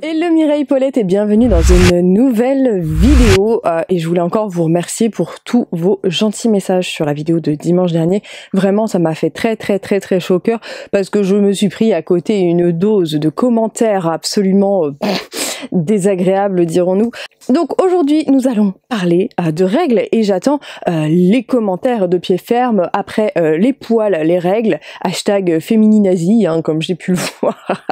Hello Mireille Paulette et bienvenue dans une nouvelle vidéo et je voulais encore vous remercier pour tous vos gentils messages sur la vidéo de dimanche dernier. Vraiment ça m'a fait très chaud au cœur parce que je me suis pris à côté une dose de commentaires absolument désagréables dirons-nous. Donc aujourd'hui nous allons parler de règles et j'attends les commentaires de pied ferme après les poils, les règles, hashtag fémininazie hein, comme j'ai pu le voir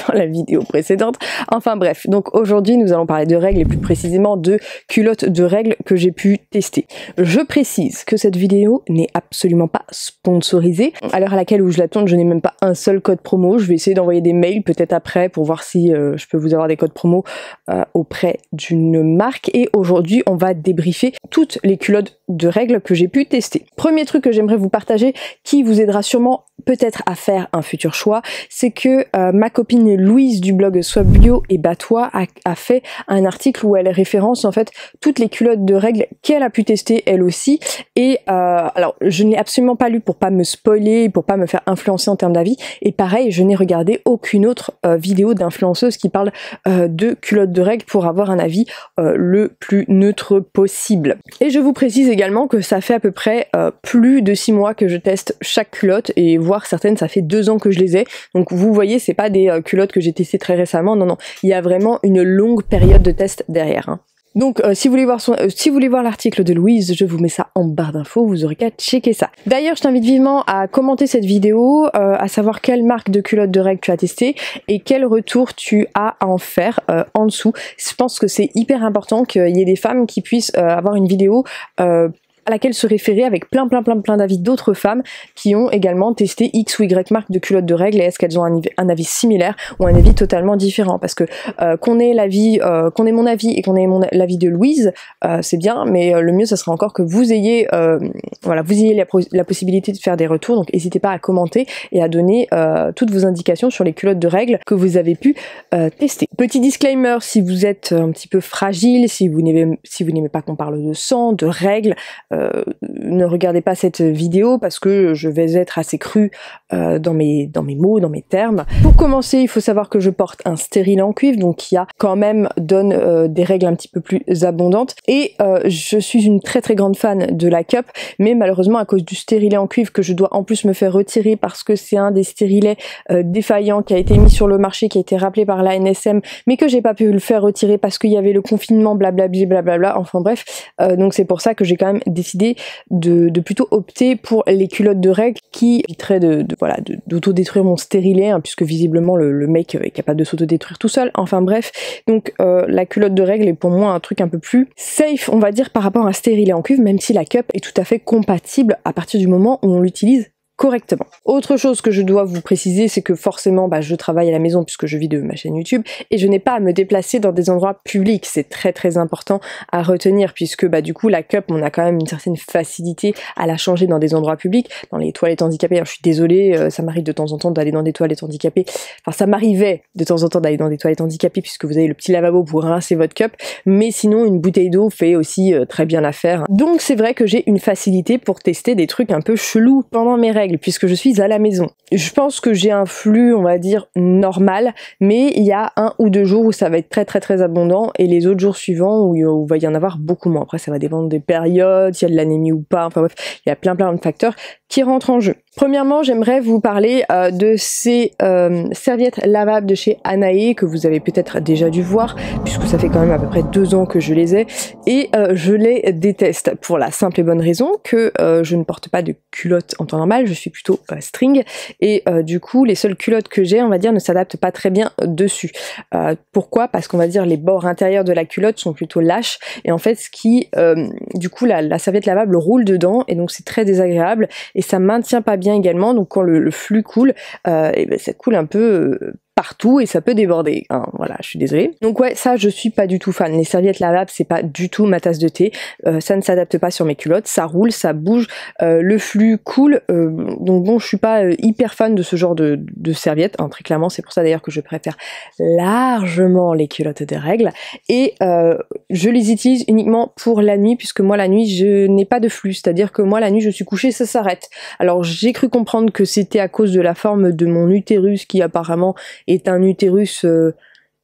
dans la vidéo précédente. Enfin bref, donc aujourd'hui nous allons parler de règles et plus précisément de culottes de règles que j'ai pu tester. Je précise que cette vidéo n'est absolument pas sponsorisée. À l'heure à laquelle où je la tourne, je n'ai même pas un seul code promo. Je vais essayer d'envoyer des mails peut-être après pour voir si je peux vous avoir des codes promo auprès d'une marque. Et aujourd'hui on va débriefer toutes les culottes de règles que j'ai pu tester. Premier truc que j'aimerais vous partager qui vous aidera sûrement peut-être à faire un futur choix, c'est que ma copine Louise du blog Swap Bio et Batois a fait un article où elle référence en fait toutes les culottes de règles qu'elle a pu tester elle aussi et alors je ne l'ai absolument pas lu pour pas me spoiler, pour pas me faire influencer en termes d'avis et pareil je n'ai regardé aucune autre vidéo d'influenceuse qui parle de culottes de règles pour avoir un avis le plus neutre possible. Et je vous précise également que ça fait à peu près plus de 6 mois que je teste chaque culotte et voire certaines ça fait 2 ans que je les ai, donc vous voyez c'est pas des culottes que j'ai testées très récemment, non, il y a vraiment une longue période de test derrière. Hein. Donc si vous voulez voir l'article de Louise, je vous mets ça en barre d'infos, vous aurez qu'à checker ça. D'ailleurs je t'invite vivement à commenter cette vidéo, à savoir quelle marque de culottes de règles tu as testé et quel retour tu as à en faire en dessous. Je pense que c'est hyper important qu'il y ait des femmes qui puissent avoir une vidéo à laquelle se référer avec plein d'avis d'autres femmes qui ont également testé X ou Y marque de culottes de règles et est-ce qu'elles ont un avis similaire ou un avis totalement différent, parce que qu'on ait mon avis et qu'on ait l'avis de Louise c'est bien, mais le mieux ça serait encore que vous ayez la possibilité de faire des retours, donc n'hésitez pas à commenter et à donner toutes vos indications sur les culottes de règles que vous avez pu tester. Petit disclaimer, si vous êtes un petit peu fragile, si vous n'aimez pas qu'on parle de sang, de règles, ne regardez pas cette vidéo parce que je vais être assez crue dans mes mots, dans mes termes. Pour commencer, il faut savoir que je porte un stérilet en cuivre, donc qui donne des règles un petit peu plus abondantes. Et je suis une très grande fan de la cup, mais malheureusement à cause du stérilet en cuivre que je dois en plus me faire retirer parce que c'est un des stérilets défaillants qui a été mis sur le marché, qui a été rappelé par l'ANSM, mais que j'ai pas pu le faire retirer parce qu'il y avait le confinement, blablabla, enfin bref. Donc c'est pour ça que j'ai quand même décidé de plutôt opter pour les culottes de règles qui éviteraient d'autodétruire mon stérilet, hein, puisque visiblement le mec est capable de s'autodétruire tout seul, enfin bref. Donc la culotte de règles est pour moi un truc un peu plus safe, on va dire, par rapport à un stérilet en cuivre, même si la cup est tout à fait compatible à partir du moment où on l'utilise correctement. Autre chose que je dois vous préciser, c'est que forcément je travaille à la maison puisque je vis de ma chaîne YouTube et je n'ai pas à me déplacer dans des endroits publics. C'est très important à retenir puisque du coup la cup on a quand même une certaine facilité à la changer dans des endroits publics, dans les toilettes handicapées. Alors, je suis désolée, ça m'arrive de temps en temps d'aller dans des toilettes handicapées, enfin ça m'arrivait de temps en temps d'aller dans des toilettes handicapées puisque vous avez le petit lavabo pour rincer votre cup, mais sinon une bouteille d'eau fait aussi très bien l'affaire. Donc c'est vrai que j'ai une facilité pour tester des trucs un peu chelous pendant mes règles puisque je suis à la maison. Je pense que j'ai un flux, on va dire, normal, mais il y a 1 ou 2 jours où ça va être très abondant et les autres jours suivants où il va y en avoir beaucoup moins. Après ça va dépendre des périodes, s'il y a de l'anémie ou pas, enfin bref, il y a plein de facteurs qui rentrent en jeu. Premièrement, j'aimerais vous parler de ces serviettes lavables de chez Anae que vous avez peut-être déjà dû voir puisque ça fait quand même à peu près 2 ans que je les ai et je les déteste pour la simple et bonne raison que je ne porte pas de culotte en temps normal, je suis plutôt string et du coup les seules culottes que j'ai on va dire ne s'adaptent pas très bien dessus. Pourquoi? Parce qu'on va dire les bords intérieurs de la culotte sont plutôt lâches et en fait ce qui du coup la serviette lavable roule dedans et donc c'est très désagréable et ça maintient pas bien également, donc quand le flux coule ça coule un peu partout et ça peut déborder, hein, voilà, je suis désolée. Donc ouais, ça je suis pas du tout fan. Les serviettes lavables c'est pas du tout ma tasse de thé, ça ne s'adapte pas sur mes culottes, ça roule, ça bouge, le flux coule, donc bon je suis pas hyper fan de ce genre de serviettes, hein, très clairement, c'est pour ça d'ailleurs que je préfère largement les culottes de règles et je les utilise uniquement pour la nuit puisque moi la nuit je n'ai pas de flux, c'est-à-dire que moi la nuit je suis couchée, ça s'arrête. Alors j'ai cru comprendre que c'était à cause de la forme de mon utérus qui apparemment est un utérus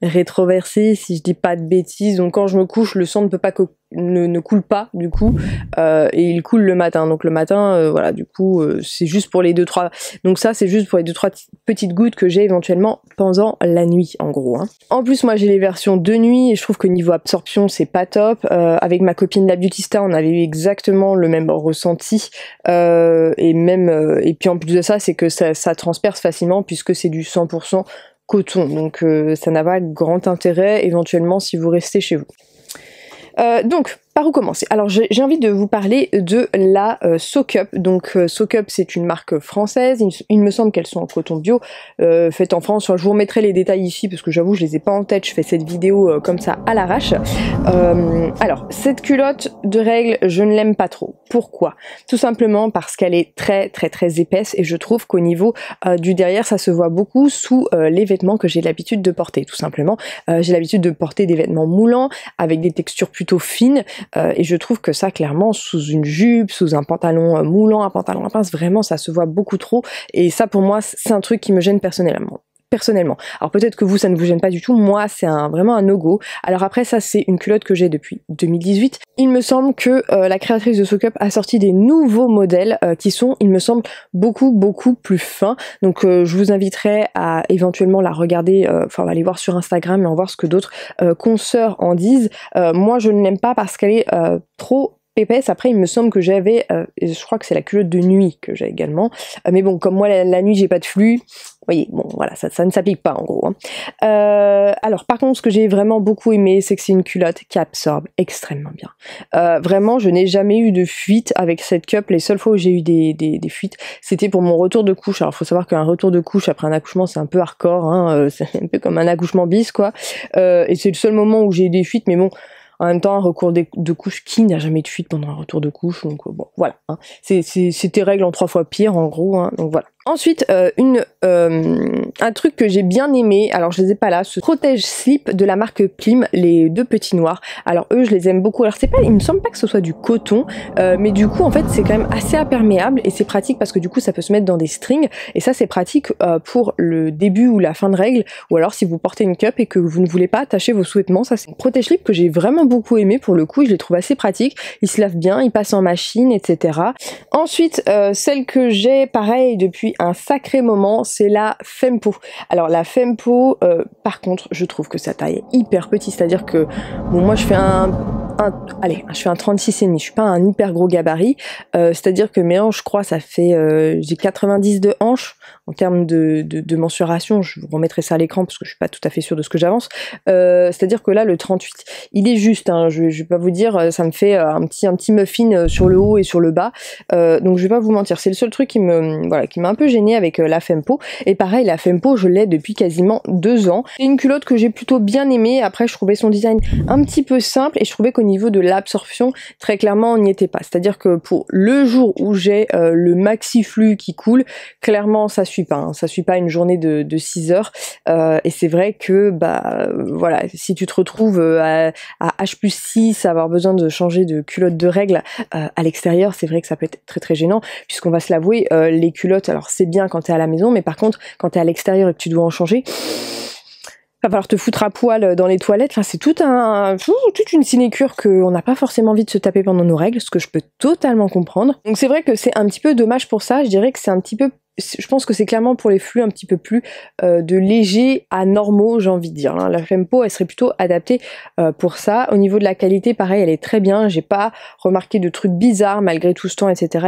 rétroversé, si je dis pas de bêtises. Donc quand je me couche, le sang ne peut pas ne coule pas du coup, et il coule le matin. Donc le matin, voilà, du coup, c'est juste pour les 2-3. Donc ça, c'est juste pour les 2-3 petites gouttes que j'ai éventuellement pendant la nuit, en gros. Hein. En plus, moi, j'ai les versions de nuit et je trouve que niveau absorption, c'est pas top. Avec ma copine la Beautysta, on avait eu exactement le même ressenti, et puis en plus de ça, c'est que ça transperce facilement puisque c'est du 100% coton. Donc ça n'a pas grand intérêt éventuellement si vous restez chez vous. Donc, par où commencer? Alors j'ai envie de vous parler de la Socup. Donc Socup, c'est une marque française, il me semble qu'elles sont en coton bio, faites en France. Je vous remettrai les détails ici parce que j'avoue je les ai pas en tête, je fais cette vidéo comme ça à l'arrache. Alors cette culotte de règle, je ne l'aime pas trop. Pourquoi? Tout simplement parce qu'elle est très épaisse et je trouve qu'au niveau du derrière ça se voit beaucoup sous les vêtements que j'ai l'habitude de porter, tout simplement. J'ai l'habitude de porter des vêtements moulants avec des textures plutôt fines. Et je trouve que ça, clairement, sous une jupe, sous un pantalon moulant, un pantalon à pince, vraiment, ça se voit beaucoup trop. Et ça, pour moi, c'est un truc qui me gêne personnellement. Alors peut-être que vous, ça ne vous gêne pas du tout. Moi, c'est vraiment un no-go. Alors après, ça, c'est une culotte que j'ai depuis 2018. Il me semble que la créatrice de Socup a sorti des nouveaux modèles qui sont, il me semble, beaucoup plus fins. Donc je vous inviterai à éventuellement la regarder, enfin, on va aller voir sur Instagram et en voir ce que d'autres consoeurs en disent. Moi, je ne l'aime pas parce qu'elle est trop épaisse. Après il me semble que j'avais, je crois que c'est la culotte de nuit que j'ai également, mais bon, comme moi la nuit j'ai pas de flux, vous voyez, bon voilà, ça ne s'applique pas en gros. Hein. Alors par contre ce que j'ai vraiment beaucoup aimé, c'est que c'est une culotte qui absorbe extrêmement bien. Vraiment je n'ai jamais eu de fuite avec cette cup. Les seules fois où j'ai eu des fuites, c'était pour mon retour de couche. Alors faut savoir qu'un retour de couche après un accouchement c'est un peu hardcore, hein, c'est un peu comme un accouchement bis quoi, et c'est le seul moment où j'ai eu des fuites, mais bon, en même temps, un recours de couche, qui n'a jamais de fuite pendant un retour de couche? Donc bon, voilà. Hein. C'est tes règles en 3 fois pire, en gros. Hein, donc voilà. Ensuite, un truc que j'ai bien aimé, alors je les ai pas là, ce protège slip de la marque Plim, les deux petits noirs. Alors eux, je les aime beaucoup. Alors c'est pas, il me semble pas que ce soit du coton, mais du coup en fait c'est quand même assez imperméable et c'est pratique parce que du coup ça peut se mettre dans des strings et ça c'est pratique pour le début ou la fin de règle, ou alors si vous portez une cup et que vous ne voulez pas attacher vos sous-vêtements. Ça c'est un protège slip que j'ai vraiment beaucoup aimé pour le coup, je les trouve assez pratiques. Il se lave bien, il passe en machine, etc. Ensuite, celle que j'ai pareil depuis un sacré moment, c'est la Fempo. Alors la Fempo, par contre, je trouve que sa taille est hyper petite, c'est-à-dire que bon, moi je fais allez, je fais un 36,5, je suis pas un hyper gros gabarit, c'est-à-dire que mes hanches, je crois, ça fait, j'ai 90 de hanches en termes de mensuration. Je vous remettrai ça à l'écran parce que je suis pas tout à fait sûre de ce que j'avance. C'est-à-dire que là, le 38, il est juste, hein, je vais pas vous dire, ça me fait un petit muffin sur le haut et sur le bas, donc je vais pas vous mentir, c'est le seul truc qui m'a un peu gêné avec la Fempo. Et pareil, la Fempo, je l'ai depuis quasiment 2 ans. C'est une culotte que j'ai plutôt bien aimée. Après, je trouvais son design un petit peu simple et je trouvais qu'au niveau de l'absorption, très clairement, on n'y était pas. C'est-à-dire que pour le jour où j'ai le maxi flux qui coule, clairement, ça suit pas. Hein. Ça suit pas une journée de 6 heures. Et c'est vrai que, voilà, si tu te retrouves à H+6, à avoir besoin de changer de culotte de règle à l'extérieur, c'est vrai que ça peut être très gênant, puisqu'on va se l'avouer, les culottes, alors c'est bien quand t'es à la maison, mais par contre, quand t'es à l'extérieur et que tu dois en changer, va falloir te foutre à poil dans les toilettes. Enfin, c'est toute une sinécure qu'on n'a pas forcément envie de se taper pendant nos règles, ce que je peux totalement comprendre. Donc c'est vrai que c'est un petit peu dommage pour ça. Je dirais que c'est un petit peu, je pense que c'est clairement pour les flux un petit peu plus de léger à normaux, j'ai envie de dire. Hein. La Fempo, elle serait plutôt adaptée pour ça. Au niveau de la qualité, pareil, elle est très bien. J'ai pas remarqué de trucs bizarres malgré tout ce temps, etc.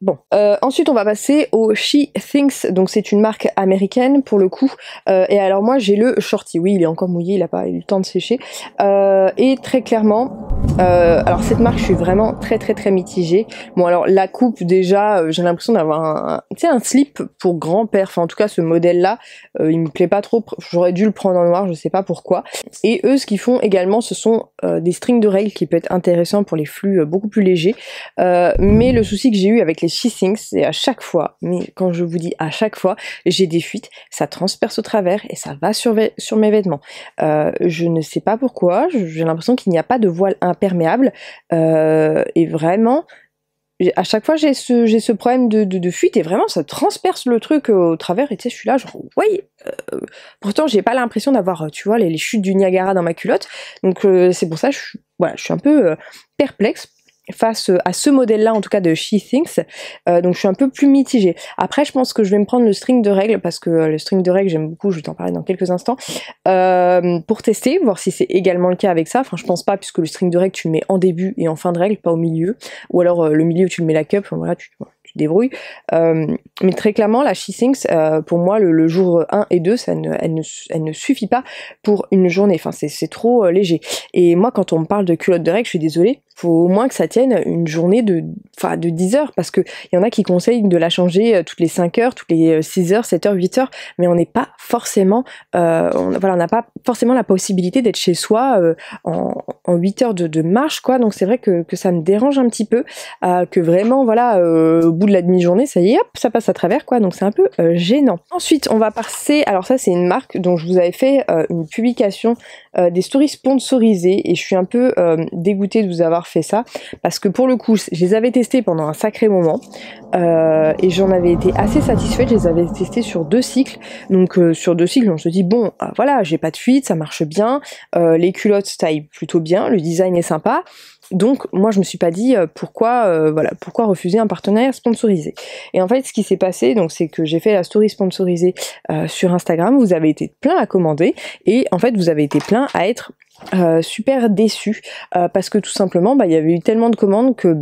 Bon. Ensuite, on va passer au She Thinks. Donc c'est une marque américaine pour le coup. Et alors moi, j'ai le shorty. Oui, il est encore mouillé, il a pas eu le temps de sécher. Et très clairement, alors cette marque, je suis vraiment très mitigée. Bon, alors la coupe, déjà, j'ai l'impression d'avoir un slip pour grand-père, enfin en tout cas ce modèle-là, il me plaît pas trop, j'aurais dû le prendre en noir, je sais pas pourquoi. Et eux, ce qu'ils font également, ce sont des strings de règles qui peut être intéressant pour les flux beaucoup plus légers. Mais le souci que j'ai eu avec les She Thinks, c'est à chaque fois, mais quand je vous dis à chaque fois, j'ai des fuites, ça transperce au travers et ça va sur mes vêtements. Je ne sais pas pourquoi, j'ai l'impression qu'il n'y a pas de voile imperméable, et vraiment, à chaque fois j'ai ce problème de fuite, et vraiment ça transperce le truc au travers, et tu sais je suis là genre ouais, pourtant j'ai pas l'impression d'avoir tu vois les chutes du Niagara dans ma culotte, donc c'est pour ça voilà, je suis un peu perplexe face à ce modèle-là, en tout cas de SheThinks, donc je suis un peu plus mitigée. Après, je pense que je vais me prendre le string de règles, parce que le string de règles, j'aime beaucoup, je vais t'en parler dans quelques instants, pour tester, voir si c'est également le cas avec ça. Enfin, je pense pas, puisque le string de règles, tu le mets en début et en fin de règle, pas au milieu, ou alors le milieu, tu le mets la cup, enfin, voilà, tu te débrouilles. Mais très clairement, la SheThinks, pour moi, le jour 1 et 2, elle ne suffit pas pour une journée, enfin, c'est trop léger. Et moi, quand on me parle de culotte de règles, je suis désolée, faut au moins que ça tienne une journée de 10 heures, parce que il y en a qui conseillent de la changer toutes les 5 heures, toutes les 6 heures, 7 heures, 8 heures, mais on n'est pas forcément, on n'a pas forcément la possibilité d'être chez soi en 8 heures de marche, quoi. Donc c'est vrai que ça me dérange un petit peu, que vraiment, voilà, au bout de la demi-journée, ça y est, hop, ça passe à travers, quoi. Donc c'est un peu gênant. Ensuite, on va passer, alors ça c'est une marque dont je vous avais fait une publication des stories sponsorisées, et je suis un peu dégoûtée de vous avoir fait ça, parce que pour le coup je les avais testés pendant un sacré moment, et j'en avais été assez satisfaite. Je les avais testés sur 2 cycles, donc sur 2 cycles on se dit bon, voilà, j'ai pas de fuite, ça marche bien, les culottes taillent plutôt bien, le design est sympa. Donc moi je me suis pas dit pourquoi refuser un partenariat sponsorisé. Et en fait ce qui s'est passé, donc c'est que j'ai fait la story sponsorisée sur Instagram, vous avez été plein à commander, et en fait vous avez été plein à être super déçus, parce que tout simplement il y avait eu tellement de commandes que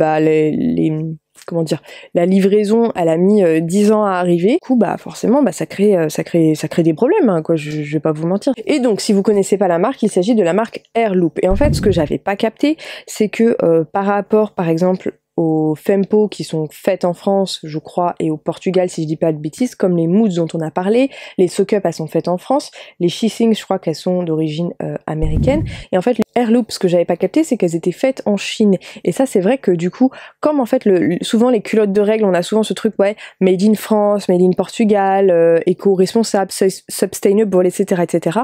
comment dire, la livraison elle a mis 10 ans à arriver. Du coup forcément ça crée des problèmes, hein, quoi, je vais pas vous mentir. Et donc si vous connaissez pas la marque, il s'agit de la marque Airloop. Et en fait ce que j'avais pas capté, c'est que par rapport par exemple aux Fempo qui sont faites en France, je crois, et au Portugal, si je dis pas de bêtises, comme les Moods dont on a parlé, les Soak Up, elles sont faites en France, les SheThinks, je crois qu'elles sont d'origine américaine, et en fait, les Airloop, ce que j'avais pas capté, c'est qu'elles étaient faites en Chine, et ça, c'est vrai que du coup, comme en fait, souvent les culottes de règles, on a souvent ce truc, ouais, made in France, made in Portugal, éco-responsable, sustainable, etc., etc.,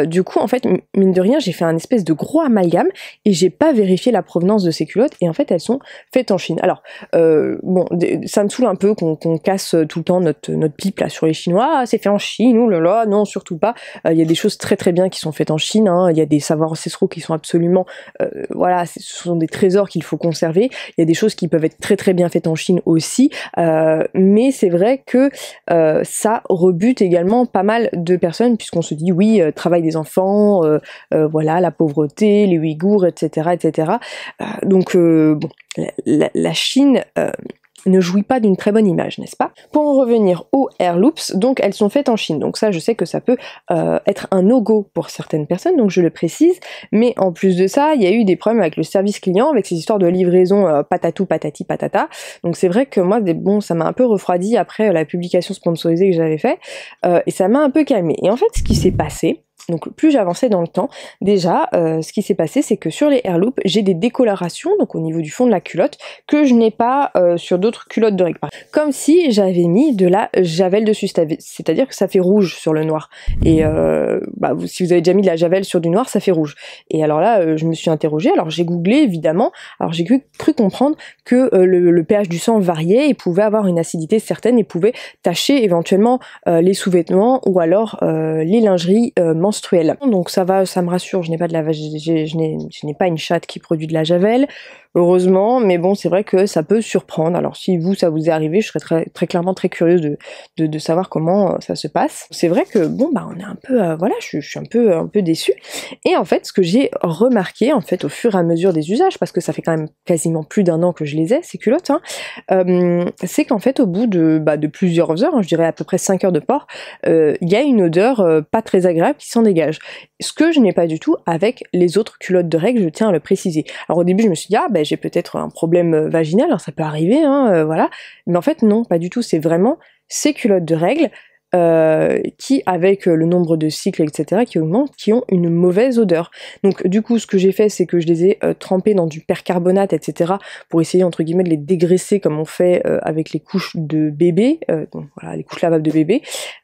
du coup, en fait, mine de rien, j'ai fait un espèce de gros amalgame, et j'ai pas vérifié la provenance de ces culottes, et en fait, elles sont faites en Chine. Alors, bon, ça me saoule un peu qu'on casse tout le temps notre pipe là sur les Chinois. Ah, c'est fait en Chine, oulala, non, surtout pas. Il y a des choses très très bien qui sont faites en Chine, hein. Il y a des savoirs ancestraux qui sont absolument, voilà, ce sont des trésors qu'il faut conserver. Il y a des choses qui peuvent être très très bien faites en Chine aussi, mais c'est vrai que ça rebute également pas mal de personnes, puisqu'on se dit oui, travail des enfants, voilà, la pauvreté, les Ouïghours, etc., etc. Donc bon, la Chine ne jouit pas d'une très bonne image, n'est-ce pas? Pour en revenir aux Airloops, donc elles sont faites en Chine, donc ça je sais que ça peut être un no-go pour certaines personnes, donc je le précise, mais en plus de ça, il y a eu des problèmes avec le service client, avec ces histoires de livraison patatou patati patata, donc c'est vrai que moi, bon, ça m'a un peu refroidi après la publication sponsorisée que j'avais fait, et ça m'a un peu calmé. Et en fait, ce qui s'est passé, donc plus j'avançais dans le temps, déjà ce qui s'est passé, c'est que sur les Airloop, j'ai des décolorations, donc au niveau du fond de la culotte, que je n'ai pas sur d'autres culottes de règles. Comme si j'avais mis de la javel dessus, c'est-à-dire que ça fait rouge sur le noir. Et si vous avez déjà mis de la javel sur du noir, ça fait rouge. Et alors là, je me suis interrogée, alors j'ai googlé évidemment, alors j'ai cru comprendre que le pH du sang variait et pouvait avoir une acidité certaine et pouvait tacher éventuellement les sous-vêtements ou alors les lingeries menstruelles. Donc ça va, ça me rassure, je n'ai pas une chatte qui produit de la javel, heureusement, mais bon, c'est vrai que ça peut surprendre. Alors si vous, ça vous est arrivé, je serais très, très clairement très curieuse de savoir comment ça se passe. C'est vrai que bon, on est un peu, voilà, je suis un peu déçue. Et en fait, ce que j'ai remarqué, en fait, au fur et à mesure des usages, parce que ça fait quand même quasiment plus d'1 an que je les ai, ces culottes, hein, c'est qu'en fait, au bout de plusieurs heures, hein, je dirais à peu près 5 heures de port, il y a une odeur pas très agréable qui s'en dégage. Ce que je n'ai pas du tout avec les autres culottes de règles, je tiens à le préciser. Alors au début, je me suis dit, j'ai peut-être un problème vaginal, alors ça peut arriver, hein, voilà. Mais en fait, non, pas du tout. C'est vraiment ces culottes de règles qui, avec le nombre de cycles, etc., qui augmentent, qui ont une mauvaise odeur. Donc du coup, ce que j'ai fait, c'est que je les ai trempés dans du percarbonate, etc., pour essayer, entre guillemets, de les dégraisser comme on fait avec les couches de bébé, donc voilà, les couches lavables de bébé.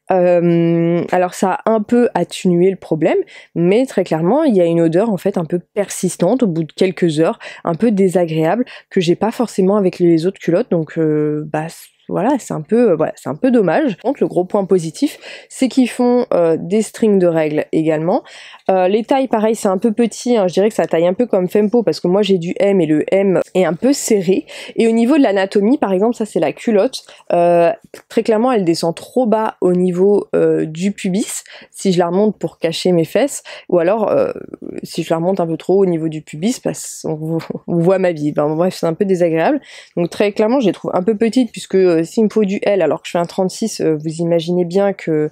Alors ça a un peu atténué le problème, mais très clairement il y a une odeur en fait un peu persistante au bout de quelques heures, un peu désagréable, que j'ai pas forcément avec les autres culottes, donc bah voilà, c'est un peu dommage. Par contre, le gros point positif, c'est qu'ils font des strings de règles également. Les tailles, pareil, c'est un peu petit, hein, je dirais que ça taille un peu comme Fempo, parce que moi j'ai du M et le M est un peu serré. Et au niveau de l'anatomie, par exemple, ça c'est la culotte, très clairement elle descend trop bas au niveau du pubis, si je la remonte pour cacher mes fesses, ou alors si je la remonte un peu trop au niveau du pubis, parce qu'on voit ma vie. Ben, bref, c'est un peu désagréable. Donc très clairement, je les trouve un peu petites, puisque s'il me faut du L alors que je fais un 36, vous imaginez bien que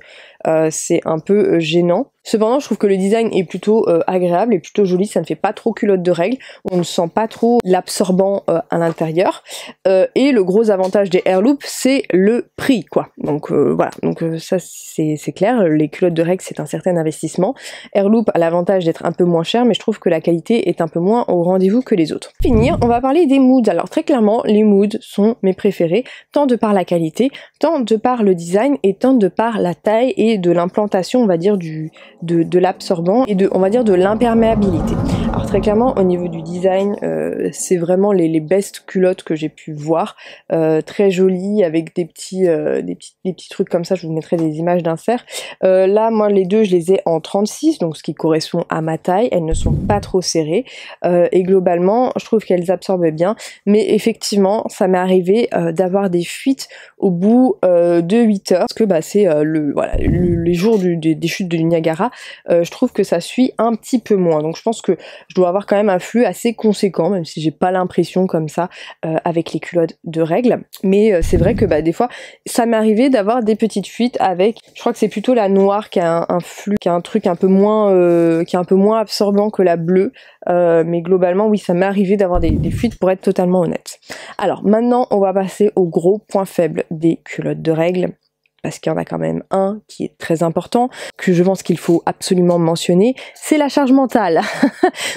c'est un peu gênant. Cependant, je trouve que le design est plutôt agréable et plutôt joli, ça ne fait pas trop culotte de règles, on ne sent pas trop l'absorbant à l'intérieur. Et le gros avantage des Airloop, c'est le prix, quoi. Donc voilà, donc ça c'est clair, les culottes de règles c'est un certain investissement. Airloop a l'avantage d'être un peu moins cher, mais je trouve que la qualité est un peu moins au rendez-vous que les autres. Pour finir, on va parler des moods. Alors très clairement, les moods sont mes préférés, tant de par la qualité, tant de par le design et tant de par la taille et de l'implantation, on va dire, de l'absorbant et on va dire de l'imperméabilité. Alors très clairement au niveau du design, c'est vraiment les best culottes que j'ai pu voir, très jolies avec des petits trucs comme ça, je vous mettrai des images d'insert. Là moi les deux je les ai en 36, donc ce qui correspond à ma taille, elles ne sont pas trop serrées et globalement je trouve qu'elles absorbent bien, mais effectivement ça m'est arrivé d'avoir des fuites au bout de 8 heures, parce que bah, c'est les jours des chutes de Niagara, je trouve que ça suit un petit peu moins, donc je pense que je dois avoir quand même un flux assez conséquent, même si j'ai pas l'impression comme ça avec les culottes de règles, mais c'est vrai que bah, des fois ça m'est arrivé d'avoir des petites fuites avec, je crois que c'est plutôt la noire qui a un flux, qui a un truc un peu moins qui est un peu moins absorbant que la bleue, mais globalement oui ça m'est arrivé d'avoir des fuites, pour être totalement honnête. Alors maintenant on va passer au gros point faible des culottes de règles, parce qu'il y en a quand même un qui est très important, que je pense qu'il faut absolument mentionner, c'est la charge mentale.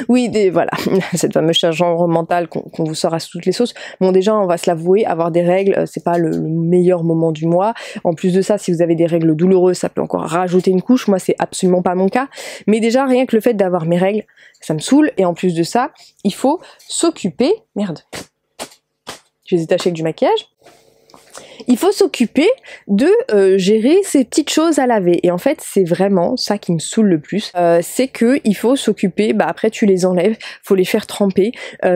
Oui, voilà, cette fameuse charge mentale qu'on vous sort à toutes les sauces. Bon déjà, on va se l'avouer, avoir des règles, c'est pas le meilleur moment du mois. En plus de ça, si vous avez des règles douloureuses, ça peut encore rajouter une couche. Moi, c'est absolument pas mon cas. Mais déjà, rien que le fait d'avoir mes règles, ça me saoule. Et en plus de ça, il faut s'occuper... Merde. Je les ai tachés avec du maquillage. Il faut s'occuper de gérer ces petites choses à laver, et en fait c'est vraiment ça qui me saoule le plus, c'est que il faut s'occuper, bah après tu les enlèves, faut les faire tremper,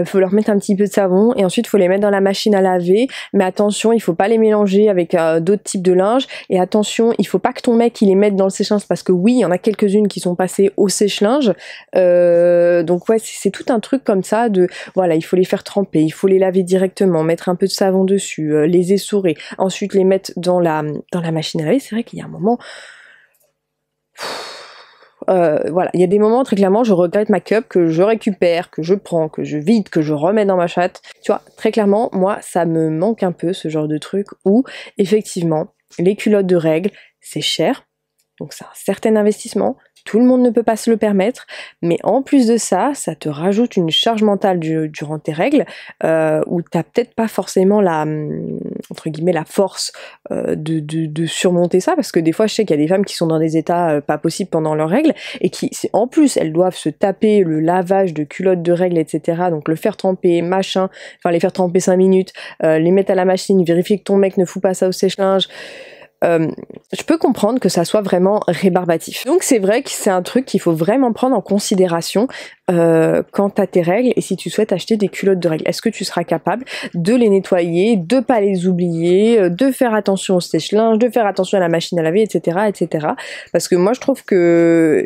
faut leur mettre un petit peu de savon et ensuite faut les mettre dans la machine à laver, mais attention il faut pas les mélanger avec d'autres types de linge, et attention il faut pas que ton mec il les mette dans le sèche-linge, parce que oui il y en a quelques-unes qui sont passées au sèche-linge, donc ouais c'est tout un truc comme ça de voilà, il faut les faire tremper, il faut les laver directement, mettre un peu de savon dessus, les essorer, ensuite les mettre dans la machine à laver. C'est vrai qu'il y a un moment... voilà, il y a des moments très clairement je regrette ma cup que je récupère, que je prends, que je vide, que je remets dans ma chatte. Tu vois, très clairement, moi ça me manque un peu ce genre de truc où effectivement les culottes de règles c'est cher, donc c'est un certain investissement. Tout le monde ne peut pas se le permettre, mais en plus de ça, ça te rajoute une charge mentale durant tes règles, où t'as peut-être pas forcément la, entre guillemets, la force de surmonter ça, parce que des fois je sais qu'il y a des femmes qui sont dans des états pas possibles pendant leurs règles, et qui, en plus, elles doivent se taper le lavage de culottes de règles, etc., donc le faire tremper, machin, enfin les faire tremper 5 minutes, les mettre à la machine, vérifier que ton mec ne fout pas ça au sèche-linge. Je peux comprendre que ça soit vraiment rébarbatif. Donc c'est vrai que c'est un truc qu'il faut vraiment prendre en considération quant à tes règles, et si tu souhaites acheter des culottes de règles, est-ce que tu seras capable de les nettoyer, de pas les oublier, de faire attention au sèche-linge, de faire attention à la machine à laver, etc., etc. Parce que moi je trouve que,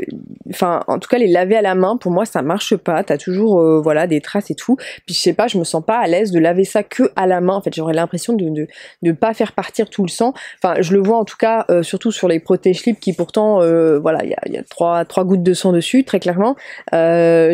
enfin en tout cas les laver à la main, pour moi ça marche pas, t'as toujours voilà des traces et tout, puis je sais pas, je me sens pas à l'aise de laver ça que à la main, en fait j'aurais l'impression de pas faire partir tout le sang, enfin je le vois en tout cas surtout sur les protège-slips qui pourtant voilà il y a trois gouttes de sang dessus très clairement,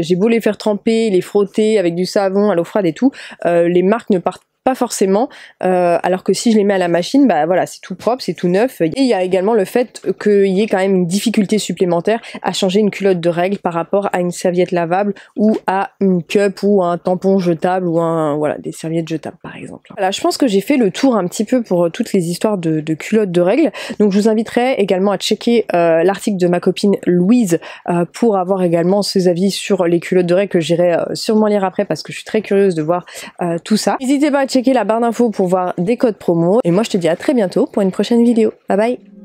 j'ai beau les faire tremper, les frotter avec du savon à l'eau froide et tout, les marques ne partent pas forcément, alors que si je les mets à la machine, bah voilà, c'est tout propre, c'est tout neuf. Et il y a également le fait qu'il y ait quand même une difficulté supplémentaire à changer une culotte de règle par rapport à une serviette lavable ou à une cup ou un tampon jetable ou voilà, des serviettes jetables par exemple. Voilà, je pense que j'ai fait le tour un petit peu pour toutes les histoires de culottes de règle. Donc je vous inviterai également à checker l'article de ma copine Louise pour avoir également ses avis sur les culottes de règle que j'irai sûrement lire après parce que je suis très curieuse de voir tout ça. N'hésitez pas à checker la barre d'infos pour voir des codes promo et moi je te dis à très bientôt pour une prochaine vidéo. Bye bye.